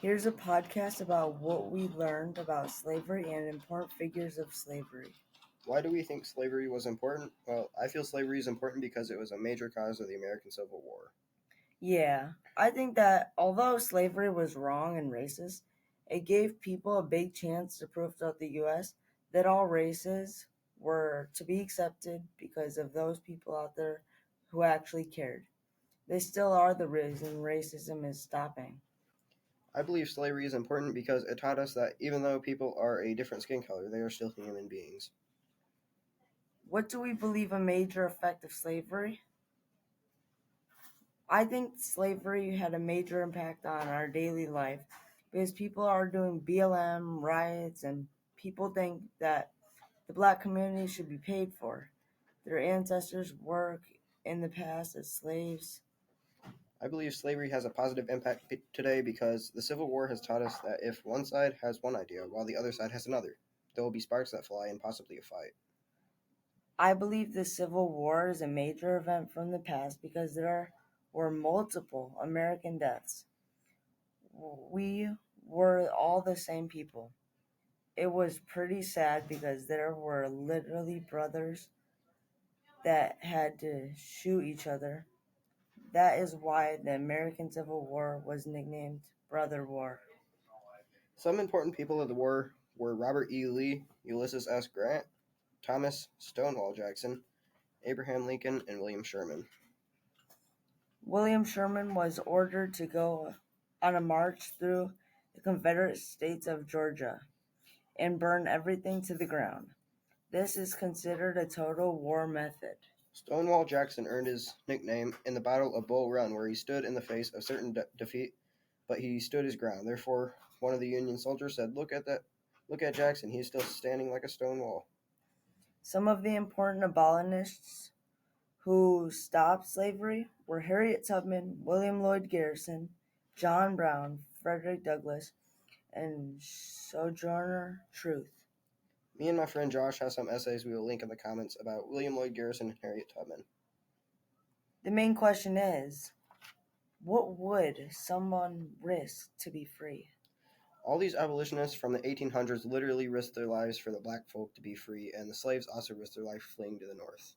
Here's a podcast about what we learned about slavery and important figures of slavery. Why do we think slavery was important? Well, I feel slavery is important because it was a major cause of the American Civil War. Yeah, I think that although slavery was wrong and racist, it gave people a big chance to prove throughout the U.S. that all races were to be accepted because of those people out there who actually cared. They still are the reason racism is stopping. I believe slavery is important because it taught us that even though people are a different skin color, they are still human beings. What do we believe a major effect of slavery? I think slavery had a major impact on our daily life because people are doing BLM riots and people think that the black community should be paid for. Their ancestors work in the past as slaves. I believe slavery has a positive impact today because the Civil War has taught us that if one side has one idea while the other side has another, there will be sparks that fly and possibly a fight. I believe the Civil War is a major event from the past because there were multiple American deaths. We were all the same people. It was pretty sad because there were literally brothers that had to shoot each other. That is why the American Civil War was nicknamed Brother War. Some important people of the war were Robert E. Lee, Ulysses S. Grant, Thomas Stonewall Jackson, Abraham Lincoln, and William Sherman. William Sherman was ordered to go on a march through the Confederate states of Georgia and burn everything to the ground. This is considered a total war method. Stonewall Jackson earned his nickname in the Battle of Bull Run, where he stood in the face of certain defeat, but he stood his ground. Therefore, one of the Union soldiers said, "Look at that! Look at Jackson. He is still standing like a stone wall." Some of the important abolitionists who stopped slavery were Harriet Tubman, William Lloyd Garrison, John Brown, Frederick Douglass, and Sojourner Truth. Me and my friend Josh have some essays we will link in the comments about William Lloyd Garrison and Harriet Tubman. The main question is, what would someone risk to be free? All these abolitionists from the 1800s literally risked their lives for the black folk to be free, and the slaves also risked their life fleeing to the north.